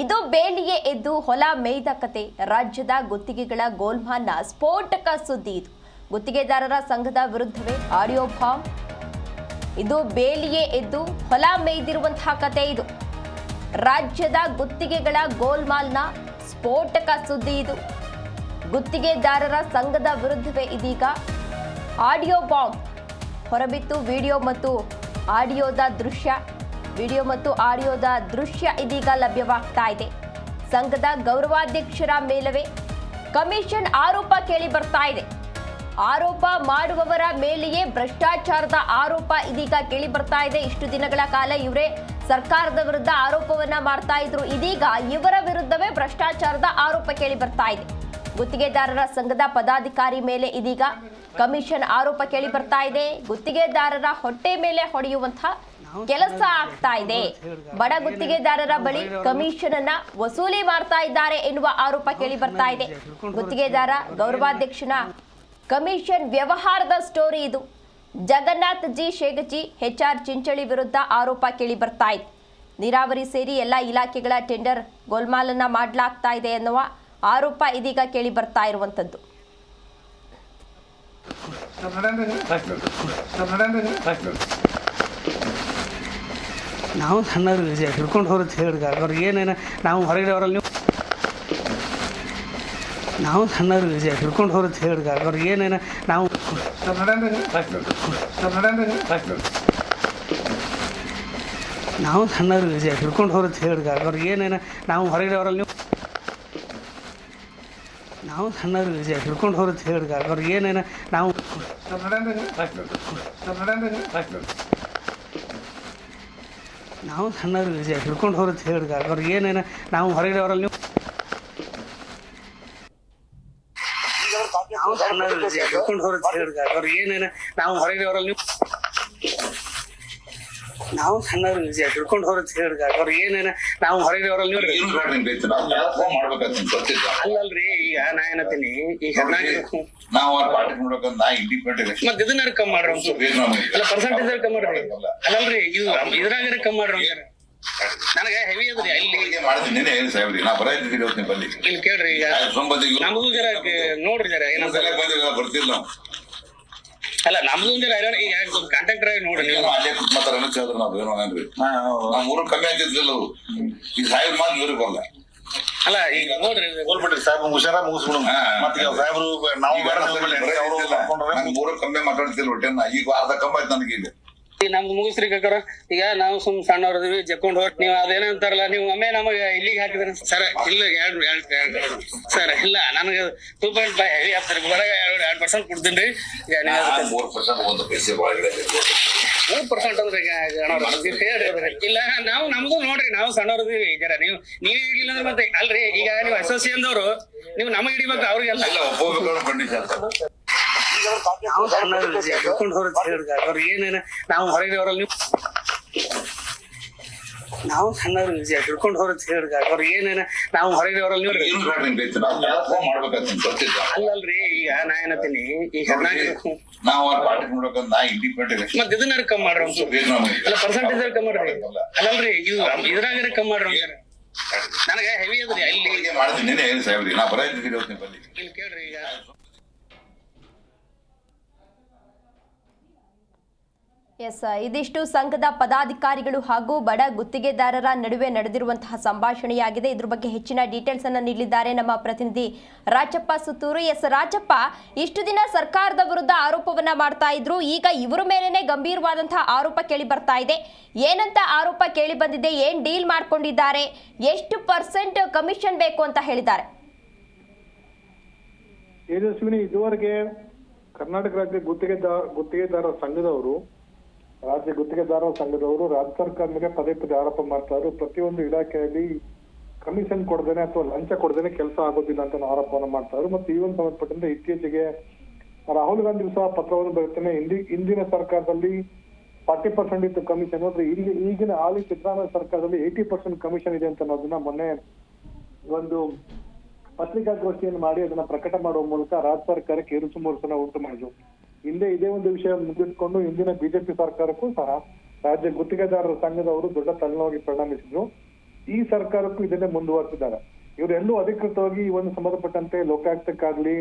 ಇದು ಬೇಲಿಯೇ ಎದ್ದು ಹೊಲ ಮೇಯ್ದ ಕತೆ. ರಾಜ್ಯದ ಗುತ್ತಿಗೆಗಳ ಗೋಲ್ಮಾಲ್ನ ಸ್ಫೋಟಕ ಸುದ್ದಿ ಇದು. ಗುತ್ತಿಗೆದಾರರ ಸಂಘದ ವಿರುದ್ಧವೇ ಆಡಿಯೋ ಬಾಂಬ್. ಇದು ಬೇಲಿಯೇ ಎದ್ದು ಹೊಲ ಮೇಯ್ದಿರುವಂತಹ ಕತೆ ಇದು. ರಾಜ್ಯದ ಗುತ್ತಿಗೆಗಳ ಗೋಲ್ಮಾಲ್ನ ಸ್ಫೋಟಕ ಸುದ್ದಿ ಇದು. ಗುತ್ತಿಗೆದಾರರ ಸಂಘದ ವಿರುದ್ಧವೇ ಇದೀಗ ಆಡಿಯೋ ಬಾಂಬ್ ಹೊರಬಿತ್ತು. ವಿಡಿಯೋ ಮತ್ತು ಆಡಿಯೋದ ದೃಶ್ಯ ಇದೀಗ ಲಭ್ಯವಾಗ್ತಾ ಇದೆ. ಸಂಘದ ಗೌರವಾಧ್ಯಕ್ಷರ ಮೇಲವೇ ಕಮಿಷನ್ ಆರೋಪ ಕೇಳಿ ಬರ್ತಾ ಇದೆ. ಆರೋಪ ಮಾಡುವವರ ಮೇಲೆಯೇ ಭ್ರಷ್ಟಾಚಾರದ ಆರೋಪ ಇದೀಗ ಕೇಳಿ ಬರ್ತಾ ಇದೆ. ಇಷ್ಟು ದಿನಗಳ ಕಾಲ ಇವರೇ ಸರ್ಕಾರದ ವಿರುದ್ಧ ಆರೋಪವನ್ನ ಮಾಡ್ತಾ ಇದ್ರು. ಇದೀಗ ಇವರ ವಿರುದ್ಧವೇ ಭ್ರಷ್ಟಾಚಾರದ ಆರೋಪ ಕೇಳಿ ಬರ್ತಾ ಇದೆ. ಗುತ್ತಿಗೆದಾರರ ಸಂಘದ ಪದಾಧಿಕಾರಿ ಮೇಲೆ ಇದೀಗ ಕಮಿಷನ್ ಆರೋಪ ಕೇಳಿ ಬರ್ತಾ ಇದೆ. ಗುತ್ತಿಗೆದಾರರ ಹೊಟ್ಟೆ ಮೇಲೆ ಹೊಡೆಯುವಂತಹ ಕೆಲಸ ಆಗ್ತಾ ಇದೆ. ಬಡ ಗುತ್ತಿಗೆದಾರರ ಬಳಿ ಕಮಿಷನ್ ಅನ್ನ ವಸೂಲಿ ಮಾಡ್ತಾ ಇದ್ದಾರೆ ಎನ್ನುವ ಆರೋಪ ಕೇಳಿ ಬರ್ತಾ ಇದೆ. ಗುತ್ತಿಗೆದಾರ ಗೌರವಾಧ್ಯಕ್ಷನ ಕಮಿಷನ್ ವ್ಯವಹಾರದ ಸ್ಟೋರಿ ಇದು. ಜಗನ್ನಾಥ್ ಜಿ ಶೇಗಜಿ, HR ಚಿಂಚಳಿ ವಿರುದ್ಧ ಆರೋಪ ಕೇಳಿ ಬರ್ತಾ ಇದೆ. ನೀರಾವರಿ ಸೇರಿ ಎಲ್ಲ ಇಲಾಖೆಗಳ ಟೆಂಡರ್ ಗೋಲ್ಮಾಲನ್ನ ಮಾಡಲಾಗ್ತಾ ಇದೆ ಎನ್ನುವ ಆರೋಪ ಇದೀಗ ಕೇಳಿ ಬರ್ತಾ ಇರುವಂತದ್ದು. ನಾವು ಸಣ್ಣವ್ರು ಹಿಡ್ಕೊಂಡು ಹೋಗುತ್ತೆ ಹೇಳಿದ ಅವ್ರಿಗೆ ಏನೇನು ನಾವು ಹೊರಗಿರೋರಲ್ಲಿ ನಾವು ಸಣ್ಣವ್ರು ಹಿಡ್ಕೊಂಡು ಹೋಗುತ್ತೆ ಹೇಳಿದ ಅವ್ರಿಗೆ ಏನೇನು ನಾವು ನಾವು ಸಣ್ಣವ್ರು ಹಿಡ್ಕೊಂಡು ಹೋಗುತ್ತೆ ಹೇಳಿದ ಅವ್ರಿಗೆ ಏನೇನು ನಾವು ಹೊರಗಿರೋರಲ್ಲಿ ನಾವು ಸಣ್ಣವ್ರು ಹಿಡ್ಕೊಂಡು ಹೋಗುತ್ತೆ ಹೇಳಿದ ಅವ್ರಿಗೆ ಏನೇನು ನಾವು ನಾವು ಸಣ್ಣವ್ರು ಹಿಡ್ಕೊಂಡು ಹೋಗುತ್ತೆ ಹೇಳಿದ ಅವ್ರಿಗೆ ಏನೇನು ನಾವು ಹೊರಗಿರೋರಲ್ಲಿ ನಾವು ಸಣ್ಣವ್ರು ಹಿಡ್ಕೊಂಡು ಹೋಗುತ್ತೆ ಹೇಳಿದ ಅವ್ರಿಗೆ ಏನೇನು ನಾವು ಹೊರಗಿರೋರಲ್ಲಿ ನಾವು ಸಣ್ಣವ್ರು ಹಿಡ್ಕೊಂಡು ಹೋಗುತ್ತೆ ಹೇಳಿದ ಅವ್ರಿಗೆ ಏನೇನು ನಾವು ಹೊರಗಿರೋರಲ್ಲಿ ಅಲ್ಲಲ್ರಿ. ಈಗ ನಾ ಏನತ್ತೀನಿ, ಈಗ ನಾವು ಮತ್ತೆ ಇದನ್ನ ಕಮ್ಮಿ ಮಾಡ್ರಿ, ಅಲ್ಲ ಪರ್ಸೆಂಟೇಜ್ ಕಮ್ಮಿ ಮಾಡ್ರಿ. ಅಲ್ಲಲ್ರಿ ಇವು ಇದ್ರಾಗ ಕಮ್ಮಿ ಮಾಡ್ರಿ. ನನಗೆ ಹೆವಿ ಅದ್ರಿ ಅಲ್ಲಿ ಮಾಡ್ತೀನಿ ಸಾಹೇಬ್ರಿ. ನಾ ಬರೀ ಬನ್ನಿ ಇಲ್ಲಿ ಕೇಳ್ರಿ. ಈಗ ನಮಗೂ ಜರ ನೋಡ್ರಿ ಜರ ಏನಂತ ಬರ್ತಿಲ್ಲ. ಅಲ್ಲ ನಮ್ದು ಒಂದಿಲ್ಲ ಈಗ ಕಾಂಟ್ಯಾಕ್ಟರ್ ಆಗಿ ನೋಡ್ರಿ ನೀವು ಅಲ್ಲೇ ಕೂತ್ಮಾತಾರ ಹೇಳಿದ್ರು ನಾವ್ ಏನೋ ಏನ್ರಿ ನಮ್ ಊರು ಕಮ್ಮಿ ಆಗ್ತಿದ್ದಿಲ್ಲ. ಈಗ ಸಾಹೇಬ್ ಮಾತು ಇವ್ರಿಗೆ ಬರಲ್ಲ. ಅಲ್ಲ ಈಗ ನೋಡ್ರಿ ಹೋಗ್ಬಿಟ್ರಿ ಸಾಹೇಬ್ ಹುಷಾರ ಮುಗಿಸ್ಬಿಡು. ಮತ್ತೆ ಸಾಹೇಬ್ರು ನಾವು ಊರು ಕಮ್ಮಿ ಮಾತಾಡ್ತಿಲ್ಲ ಹೊಟ್ಟೆನ. ಈಗ ಅರ್ಧ ಕಮ್ಮಿ ಆಯ್ತು ನನಗೆ. ಈಗ ನಮ್ದು ಮುಗಿಸ್ರಿ ಕಾಕರ. ಈಗ ನಾವು ಸುಮ್ ಸಣ್ಣವ್ರದಿವಿ ಜಕ್ಕೊಂಡ್ ಹೋಗಿ ನೀವು ಅದೇನಂತಾರಲ್ಲ ನೀವು ಒಮ್ಮೆ ನಮಗೆ ಇಲ್ಲಿಗೆ ಹಾಕಿದ್ರಿ ಸರ್. ಇಲ್ಲ ಸರ್ ಇಲ್ಲ ನನಗೆ 2.5 ಹೆವಿ ಆಗ್ತದೆ. ಬರ 2% ಕೊಡ್ತೀನಿ. ಈಗ 3% ಅಂದ್ರೆ ಇಲ್ಲ ನಾವು ನಮ್ದು ನೋಡ್ರಿ ನಾವು ಸಣ್ಣವ್ರದಿವಿ. ಜರ ನೀವೇ ಇಡ್ಲಿಲ್ಲ ಅಂದ್ರೆ ಮತ್ತೆ ಅಲ್ರಿ. ಈಗ ನೀವು ಅಸೋಸಿಯೇಷನ್ದವ್ರು ನೀವು ನಮಗೆ ಹಿಡಿಬೇಕು, ಅವ್ರಿಗೆಲ್ಲ ನಾವು ಸಣ್ಣವ್ರು ಹಿಡ್ಕೊಂಡು ಹೋಗುತ್ತೆ ಹೇಳಿದ ಅವ್ರಿಗೆ ಏನೇನು ನಾವು ಹೊರಗಿರೋರಲ್ಲಿ ನಾವು ಸಣ್ಣವ್ರು ಹಿಡ್ಕೊಂಡು ಹೋಗುತ್ತೆ ಹೇಳಿದ ಅವ್ರಿಗೆ ಏನೇನು ನಾವು ಹೊರಗಿರೋರಲ್ಲಿ ಅಲ್ಲಲ್ರಿ. ಈಗ ನಾ ಏನತ್ತೀನಿ, ಈಗ ನಾವು ಮತ್ತೆ ಇದನ್ನ ಕಮ್ಮಿ ಮಾಡ್ರಿ, ಅಲ್ಲ ಪರ್ಸೆಂಟೇಜ್ ಕಮ್ಮಿ ಮಾಡ್ರಿ. ಅಲ್ಲಲ್ರಿ ಇವು ಇದ್ರಾಗ ಕಮ್ಮಿ ಮಾಡ್ರಿ. ನನಗೆ ಹೆವಿ ಅದ್ರಿ ಅಲ್ಲಿ ಮಾಡ್ತೀನಿ ಸಾಹೇಬ್ರಿ. ನಾ ಬರೀ ಬನ್ನಿ ಇಲ್ಲಿ ಕೇಳ್ರಿ. ಈಗ ಇದಿಷ್ಟು ಸಂಘದ ಪದಾಧಿಕಾರಿಗಳು ಹಾಗೂ ಬಡ ಗುತ್ತಿಗೆದಾರರ ನಡುವೆ ನಡೆದಿರುವಂತಹ ಸಂಭಾಷಣೆಯಾಗಿದೆ. ಇದ್ರ ಬಗ್ಗೆ ಹೆಚ್ಚಿನ ಡೀಟೇಲ್ಸ್ ಅನ್ನು ನೀಡಿದ್ದಾರೆ ನಮ್ಮ ಪ್ರತಿನಿಧಿ ರಾಜಪ್ಪ ಸುತ್ತೂರು. ರಾಜಪ್ಪ, ಇಷ್ಟು ದಿನ ಸರ್ಕಾರದ ವಿರುದ್ಧ ಆರೋಪವನ್ನ ಮಾಡ್ತಾ ಇದ್ರು. ಈಗ ಇವರ ಮೇಲೇನೆ ಗಂಭೀರವಾದಂತಹ ಆರೋಪ ಕೇಳಿ ಬರ್ತಾ ಇದೆ. ಏನಂತ ಆರೋಪ ಕೇಳಿ ಬಂದಿದೆ? ಏನ್ ಡೀಲ್ ಮಾಡ್ಕೊಂಡಿದ್ದಾರೆ? ಎಷ್ಟು % ಕಮಿಷನ್ ಬೇಕು ಅಂತ ಹೇಳಿದ್ದಾರೆ? ತೇಜಸ್ವಿನಿ, ಇದುವರೆಗೆ ಕರ್ನಾಟಕ ರಾಜ್ಯ ಗುತ್ತಿಗೆದಾರರ ಸಂಘದವರು ರಾಜ್ಯ ಸರ್ಕಾರ ಮೇಲೆ ಪದೇ ಆರೋಪ ಮಾಡ್ತಾ ಇದ್ರು. ಪ್ರತಿಯೊಂದು ಇಲಾಖೆಯಲ್ಲಿ ಕಮಿಷನ್ ಕೊಡದೇನೆ ಅಥವಾ ಲಂಚ ಕೊಡದೇನೆ ಕೆಲಸ ಆಗೋದಿಲ್ಲ ಅಂತ ಆರೋಪವನ್ನು ಮಾಡ್ತಾ ಇದ್ರು. ಮತ್ತೆ ಈ ಒಂದು ಸಂಬಂಧಪಟ್ಟಂತೆ ಇತ್ತೀಚೆಗೆ ರಾಹುಲ್ ಗಾಂಧಿ ಸಹ ಪತ್ರವನ್ನು ಬರುತ್ತೇನೆ. ಹಿಂದಿನ ಸರ್ಕಾರದಲ್ಲಿ 40% ಇತ್ತು ಕಮಿಷನ್. ಅಂದ್ರೆ ಈಗಿನ ಹಾಲಿ ಸಿದ್ದರಾಮಯ್ಯ ಸರ್ಕಾರದಲ್ಲಿ 80% ಕಮಿಷನ್ ಇದೆ ಅಂತ ಅನ್ನೋದನ್ನ ಮೊನ್ನೆ ಒಂದು ಪತ್ರಿಕಾಗೋಷ್ಠಿಯನ್ನು ಮಾಡಿ ಅದನ್ನ ಪ್ರಕಟ ಮಾಡುವ ಮೂಲಕ ರಾಜ್ಯ ಸರ್ಕಾರಕ್ಕೆ ಇರುಸುಮುರುಸನ್ನ ಉಂಟು ಮಾಡಿದ್ರು. ಹಿಂದೆ ಇದೇ ಒಂದು ವಿಷಯ ಮುಂದಿಟ್ಕೊಂಡು ಹಿಂದಿನ ಬಿಜೆಪಿ ಸರ್ಕಾರಕ್ಕೂ ಸಹ ರಾಜ್ಯ ಗುತ್ತಿಗೆದಾರರ ಸಂಘದವರು ದೊಡ್ಡ ತಲೆನೋವಾಗಿ ಪರಿಣಮಿಸಿದ್ರು. ಈ ಸರ್ಕಾರಕ್ಕೂ ಇದನ್ನೇ ಮುಂದುವರೆಸಿದ್ದಾರೆ. ಇವರೆಲ್ಲೂ ಅಧಿಕೃತವಾಗಿ ಈ ಒಂದು ಸಂಬಂಧಪಟ್ಟಂತೆ ಲೋಕಾಯುಕ್ತಕ್ಕಾಗ್ಲಿ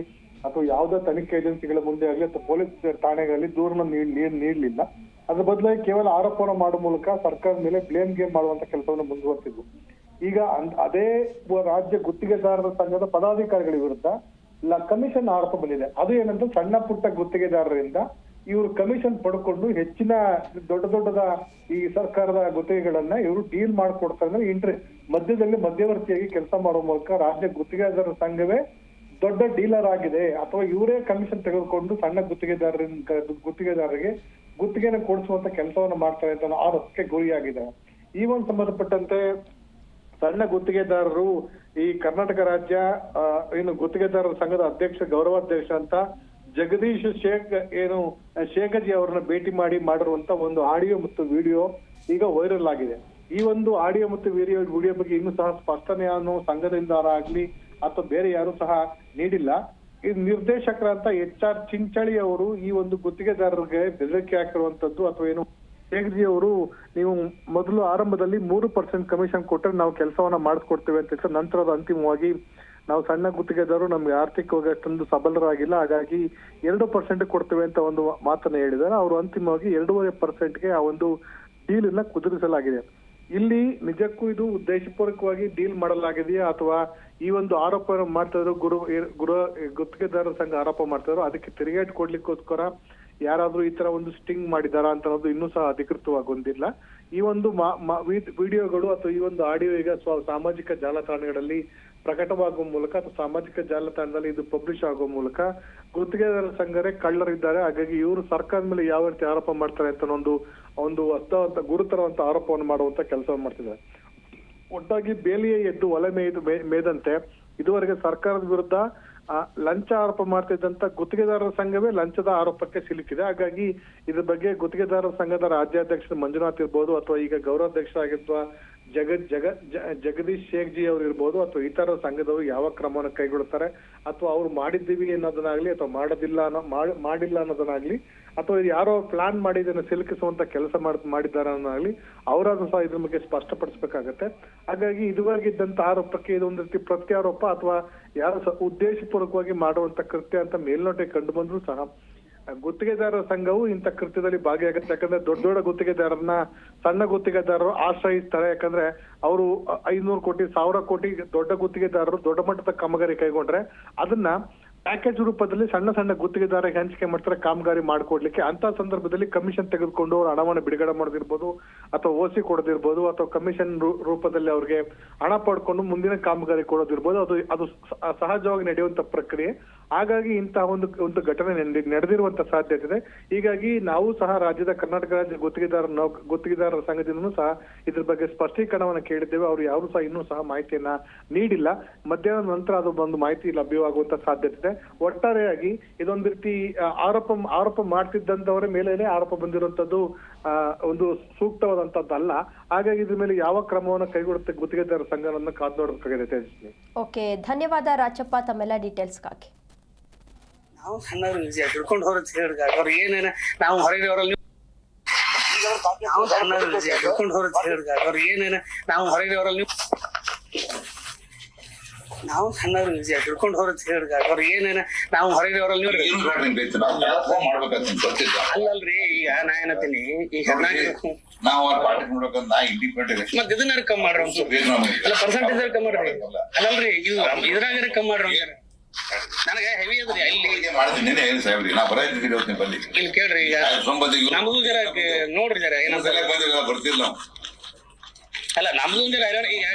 ಅಥವಾ ಯಾವುದೇ ತನಿಖೆ ಏಜೆನ್ಸಿಗಳ ಮುಂದೆ ಆಗಲಿ ಅಥವಾ ಪೊಲೀಸ್ ಠಾಣೆಗಳಲ್ಲಿ ದೂರನ್ನು ನೀಡಲಿಲ್ಲ. ಅದ್ರ ಬದಲಾಗಿ ಕೇವಲ ಆರೋಪವನ್ನು ಮಾಡುವ ಮೂಲಕ ಸರ್ಕಾರದ ಮೇಲೆ ಬ್ಲೇಮ್ ಗೇಮ್ ಮಾಡುವಂತ ಕೆಲಸವನ್ನು ಮುಂದುವರೆಸಿದ್ರು. ಈಗ ಅದೇ ರಾಜ್ಯ ಗುತ್ತಿಗೆದಾರರ ಸಂಘದ ಪದಾಧಿಕಾರಿಗಳ ವಿರುದ್ಧ ಕಮಿಷನ್ ಆರೋಪ ಬಂದಿದೆ. ಅದು ಏನಂದ್ರೆ ಸಣ್ಣ ಪುಟ್ಟ ಗುತ್ತಿಗೆದಾರರಿಂದ ಇವರು ಕಮಿಷನ್ ಪಡ್ಕೊಂಡು ಹೆಚ್ಚಿನ ದೊಡ್ಡದ ಈ ಸರ್ಕಾರದ ಗುತ್ತಿಗೆಗಳನ್ನ ಇವರು ಡೀಲ್ ಮಾಡ್ಕೊಡ್ತಾರೆ. ಮಧ್ಯದಲ್ಲಿ ಮಧ್ಯವರ್ತಿಯಾಗಿ ಕೆಲಸ ಮಾಡುವ ಮೂಲಕ ರಾಜ್ಯ ಗುತ್ತಿಗೆದಾರರ ಸಂಘವೇ ದೊಡ್ಡ ಡೀಲರ್ ಆಗಿದೆ ಅಥವಾ ಇವರೇ ಕಮಿಷನ್ ತೆಗೆದುಕೊಂಡು ಸಣ್ಣ ಗುತ್ತಿಗೆದಾರರಿಗೆ ಗುತ್ತಿಗೆನ ಕೊಡಿಸುವಂತ ಕೆಲಸವನ್ನು ಮಾಡ್ತಾರೆ ಅಂತ ಆರೋಪಕ್ಕೆ ಗುರಿಯಾಗಿದೆ. ಈ ಒಂದು ಸಂಬಂಧಪಟ್ಟಂತೆ ಸಣ್ಣ ಗುತ್ತಿಗೆದಾರರು ಈ ಕರ್ನಾಟಕ ರಾಜ್ಯ ಗುತ್ತಿಗೆದಾರರ ಸಂಘದ ಗೌರವಾಧ್ಯಕ್ಷ ಅಂತ ಜಗದೀಶ್ ಶೇಖಜಿ ಅವರನ್ನ ಭೇಟಿ ಮಾಡಿರುವಂತ ಒಂದು ಆಡಿಯೋ ಮತ್ತು ವಿಡಿಯೋ ಈಗ ವೈರಲ್ ಆಗಿದೆ. ಈ ಒಂದು ಆಡಿಯೋ ಮತ್ತು ವಿಡಿಯೋ ಬಗ್ಗೆ ಇನ್ನೂ ಸಹ ಸ್ಪಷ್ಟನೆಯನ್ನು ಸಂಘದಿಂದ ಆಗ್ಲಿ ಅಥವಾ ಬೇರೆ ಯಾರು ಸಹ ನೀಡಿಲ್ಲ. ಈ ನಿರ್ದೇಶಕರಂತ HR ಚಿಂಚಳಿ ಅವರು ಈ ಒಂದು ಗುತ್ತಿಗೆದಾರರಿಗೆ ಬೆದರಿಕೆ ಹಾಕಿರುವಂತದ್ದು ಅಥವಾ ಏನು ಶೇಖಜಿ ಅವರು ನೀವು ಮೊದಲು ಆರಂಭದಲ್ಲಿ 3% ಕಮಿಷನ್ ಕೊಟ್ಟರೆ ನಾವು ಕೆಲಸವನ್ನ ಮಾಡಿಸ್ಕೊಡ್ತೇವೆ ಅಂತ ನಂತರದ ಅಂತಿಮವಾಗಿ ನಾವು ಸಣ್ಣ ಗುತ್ತಿಗೆದಾರರು ನಮ್ಗೆ ಆರ್ಥಿಕವಾಗಿ ಅಷ್ಟೊಂದು ಸಬಲರಾಗಿಲ್ಲ, ಹಾಗಾಗಿ 2% ಕೊಡ್ತೇವೆ ಅಂತ ಒಂದು ಮಾತನ್ನ ಹೇಳಿದ್ದಾರೆ. ಅವರು ಅಂತಿಮವಾಗಿ 2.5%ಗೆ ಆ ಒಂದು ಡೀಲ್ ಅನ್ನ ಕುದುರಿಸಲಾಗಿದೆ. ಇಲ್ಲಿ ನಿಜಕ್ಕೂ ಇದು ಉದ್ದೇಶಪೂರ್ವಕವಾಗಿ ಡೀಲ್ ಮಾಡಲಾಗಿದೆಯಾ ಅಥವಾ ಈ ಒಂದು ಆರೋಪ ಮಾಡ್ತಾ ಇದ್ರು ಗುತ್ತಿಗೆದಾರರ ಸಂಘ ಆರೋಪ ಮಾಡ್ತಾ ಇದ್ರು ಅದಕ್ಕೆ ತಿರುಗೇಟು ಕೊಡ್ಲಿಕ್ಕೋಸ್ಕರ ಯಾರಾದ್ರೂ ಈ ತರ ಒಂದು ಸ್ಟಿಂಗ್ ಮಾಡಿದಾರ ಅಂತ ಅನ್ನೋದು ಇನ್ನೂ ಸಹ ಅಧಿಕೃತವಾಗಿ ಹೊಂದಿಲ್ಲ. ಈ ಒಂದು ವಿಡಿಯೋಗಳು ಅಥವಾ ಈ ಒಂದು ಆಡಿಯೋ ಈಗ ಸಾಮಾಜಿಕ ಜಾಲತಾಣಗಳಲ್ಲಿ ಪ್ರಕಟವಾಗುವ ಮೂಲಕ ಅಥವಾ ಸಾಮಾಜಿಕ ಜಾಲತಾಣದಲ್ಲಿ ಇದು ಪಬ್ಲಿಷ್ ಆಗುವ ಮೂಲಕ ಗುತ್ತಿಗೆದಾರರ ಸಂಘರೇ ಕಳ್ಳರಿದ್ದಾರೆ, ಹಾಗಾಗಿ ಇವರು ಸರ್ಕಾರದ ಮೇಲೆ ಯಾವ ರೀತಿ ಆರೋಪ ಮಾಡ್ತಾರೆ ಅಂತ ಒಂದು ಗುರುತರವಂತ ಆರೋಪವನ್ನು ಮಾಡುವಂತ ಕೆಲಸವನ್ನು ಮಾಡ್ತಿದ್ದಾರೆ. ಒಟ್ಟಾಗಿ ಬೇಲಿಯೇ ಎದ್ದು ಒಲೆ ಮೇದಂತೆ ಇದುವರೆಗೆ ಸರ್ಕಾರದ ವಿರುದ್ಧ ಲಂಚ ಆರೋಪ ಮಾಡ್ತಿದ್ದಂತ ಗುತ್ತಿಗೆದಾರರ ಸಂಘವೇ ಲಂಚದ ಆರೋಪಕ್ಕೆ ಸಿಲುಕಿದೆ. ಹಾಗಾಗಿ ಇದ್ರ ಬಗ್ಗೆ ಗುತ್ತಿಗೆದಾರರ ಸಂಘದ ರಾಜ್ಯಾಧ್ಯಕ್ಷ ಮಂಜುನಾಥ್ ಇರ್ಬೋದು ಅಥವಾ ಈಗ ಗೌರವಾಧ್ಯಕ್ಷರಾಗಿರುವ ಜಗದೀಶ್ ಶೇಖಜಿ ಅವರು ಇರ್ಬೋದು ಅಥವಾ ಇತರ ಸಂಘದವರು ಯಾವ ಕ್ರಮವನ್ನು ಕೈಗೊಳ್ಳುತ್ತಾರೆ ಅಥವಾ ಅವ್ರು ಮಾಡಿದ್ದೀವಿ ಅನ್ನೋದನ್ನಾಗ್ಲಿ ಅಥವಾ ಮಾಡಿಲ್ಲ ಅನ್ನೋದನ್ನಾಗ್ಲಿ ಅಥವಾ ಯಾರೋ ಪ್ಲಾನ್ ಮಾಡಿ ಇದನ್ನ ಸಿಲುಕಿಸುವಂತ ಕೆಲಸ ಮಾಡಿದ್ದಾರೆ ಅನ್ನೋದಾಗ್ಲಿ ಅವರಾದ್ರೂ ಸಹ ಇದ್ರ ಬಗ್ಗೆ ಸ್ಪಷ್ಟಪಡಿಸಬೇಕಾಗತ್ತೆ. ಹಾಗಾಗಿ ಇದುವರೆಗೆ ಇದ್ದಂತ ಆರೋಪಕ್ಕೆ ಇದೊಂದು ರೀತಿ ಪ್ರತ್ಯಾರೋಪ ಅಥವಾ ಯಾರು ಉದ್ದೇಶಪೂರ್ವಕವಾಗಿ ಮಾಡುವಂತ ಕೃತ್ಯ ಅಂತ ಮೇಲ್ನೋಟಕ್ಕೆ ಕಂಡು ಬಂದ್ರು ಸಹ ಗುತ್ತಿಗೆದಾರರ ಸಂಘವು ಇಂಥ ಕೃತ್ಯದಲ್ಲಿ ಭಾಗಿಯಾಗುತ್ತೆ. ಯಾಕಂದ್ರೆ ದೊಡ್ಡ ಗುತ್ತಿಗೆದಾರರನ್ನ ಸಣ್ಣ ಗುತ್ತಿಗೆದಾರರು ಆಶ್ರಯಿಸ್ತಾರೆ. ಯಾಕಂದ್ರೆ ಅವರು 500 ಕೋಟಿ 1000 ಕೋಟಿ ದೊಡ್ಡ ಗುತ್ತಿಗೆದಾರರು ದೊಡ್ಡ ಮಟ್ಟದ ಕಾಮಗಾರಿ ಕೈಗೊಂಡ್ರೆ ಅದನ್ನ ಪ್ಯಾಕೇಜ್ ರೂಪದಲ್ಲಿ ಸಣ್ಣ ಗುತ್ತಿಗೆದಾರರಿಗೆ ಹಂಚಿಕೆ ಮಾಡ್ತಾರೆ ಕಾಮಗಾರಿ ಮಾಡ್ಕೊಡ್ಲಿಕ್ಕೆ. ಅಂತ ಸಂದರ್ಭದಲ್ಲಿ ಕಮಿಷನ್ ತೆಗೆದುಕೊಂಡು ಅವ್ರ ಹಣವನ್ನು ಬಿಡುಗಡೆ ಮಾಡೋದಿರ್ಬೋದು ಅಥವಾ OC ಕೊಡೋದಿರ್ಬೋದು ಅಥವಾ ಕಮಿಷನ್ ರೂಪದಲ್ಲಿ ಅವ್ರಿಗೆ ಹಣ ಪಡ್ಕೊಂಡು ಮುಂದಿನ ಕಾಮಗಾರಿ ಕೊಡೋದಿರ್ಬೋದು. ಅದು ಸಹಜವಾಗಿ ನಡೆಯುವಂತ ಪ್ರಕ್ರಿಯೆ. ಹಾಗಾಗಿ ಇಂತಹ ಒಂದು ಘಟನೆ ನಡೆದಿರುವಂತ ಸಾಧ್ಯತೆ ಇದೆ. ಹೀಗಾಗಿ ನಾವು ಸಹ ಕರ್ನಾಟಕ ರಾಜ್ಯ ಗುತ್ತಿಗೆದಾರರ ಸಂಘದಿಂದನೂ ಸಹ ಇದ್ರ ಬಗ್ಗೆ ಸ್ಪಷ್ಟೀಕರಣವನ್ನು ಕೇಳಿದ್ದೇವೆ. ಅವರು ಯಾರು ಸಹ ಇನ್ನೂ ಸಹ ಮಾಹಿತಿಯನ್ನ ನೀಡಿಲ್ಲ. ಮಧ್ಯಾಹ್ನದ ನಂತರ ಅದು ಒಂದು ಮಾಹಿತಿ ಲಭ್ಯವಾಗುವಂತ ಸಾಧ್ಯತೆ ಇದೆ. ಒಟ್ಟಾರೆಯಾಗಿ ಇದೊಂದು ರೀತಿ ಆರೋಪ ಮಾಡ್ತಿದ್ದಂತವರ ಮೇಲೆ ಆರೋಪ ಬಂದಿರುವಂತದ್ದು ಒಂದು ಸೂಕ್ತವಾದಂತದ್ದಲ್ಲ. ಹಾಗಾಗಿ ಇದ್ರ ಮೇಲೆ ಯಾವ ಕ್ರಮವನ್ನು ಕೈಗೊಳ್ಳುತ್ತೆ ಗುತ್ತಿಗೆದಾರರ ಸಂಘವನ್ನು ಕಾದು ನೋಡಬೇಕಾಗಿದೆ. ತೇಜಸ್ವಿ. ಓಕೆ, ಧನ್ಯವಾದ ರಾಜಪ್ಪ ತಮ್ಮೆಲ್ಲ ಡೀಟೇಲ್ಸ್ಗಾಗಿ. ನಾವು ಸಣ್ಣವ್ರು ಹಿಡ್ಕೊಂಡು ಹೊರಗೆ ಹೇಳಿದಾಗ ಅವ್ರು ಏನೇನ ನಾವು ಹೊರಗೆ ಅವರಲ್ಲಿ ನಾವು ಸಣ್ಣವ್ರು ಹಿಡ್ಕೊಂಡು ಹೊರಗೆ ಹೇಳಿದಾಗ ಅವ್ರು ಏನೇನ ನಾವು ಹೊರಗೆ ಅವರಲ್ಲಿ ನಾವು ಸಣ್ಣವ್ರು ಹಿಡ್ಕೊಂಡು ಹೊರಗೆ ಹೇಳಿದಾಗ ಅವ್ರು ಏನೇನ ನಾವು ಹೊರಗೆ ಅವರಲ್ಲಿ ಅಲ್ಲಲ್ರಿ. ಈಗ ನಾ ಏನತ್ತೀನಿ ಈಗ ನಾವು ಪಾರ್ಟಿ ನೋಡ್ಬೇಕಂತ ನಾ ಇಂಡಿಪೆಂಡೆಂಟ್ ಮತ್ತೆ ಇದನ್ನ ಕಮ್ಮಿ ಮಾಡ್ರಿ ಅಲ್ಲ ಪರ್ಸೆಂಟೇಜ್ ಕಮ್ಮಿ ಮಾಡ್ರಿ ಅಲ್ಲಲ್ರಿ ಇದ್ರಾಗ ಕಮ್ಮಿ ಮಾಡ್ರಿ ನನಗೆ ಹೆವಿ ಅದ್ರಿ ಅಲ್ಲಿ ಮಾಡ್ತೀನಿ ಸಾಹೇಬ್ರಿ ನಾ ಬರೀತೀನಿ ಬಲ್ಲಿ ಇಲ್ಲಿ ಕೇಳ್ರಿ ಈಗ ನಮ್ದು ಜರ ನೋಡ್ರಿ ಜರ ಬರ್ತಿಲ್ಲ ಅಲ್ಲ ನಮ್ದು ಜರ ಈಗ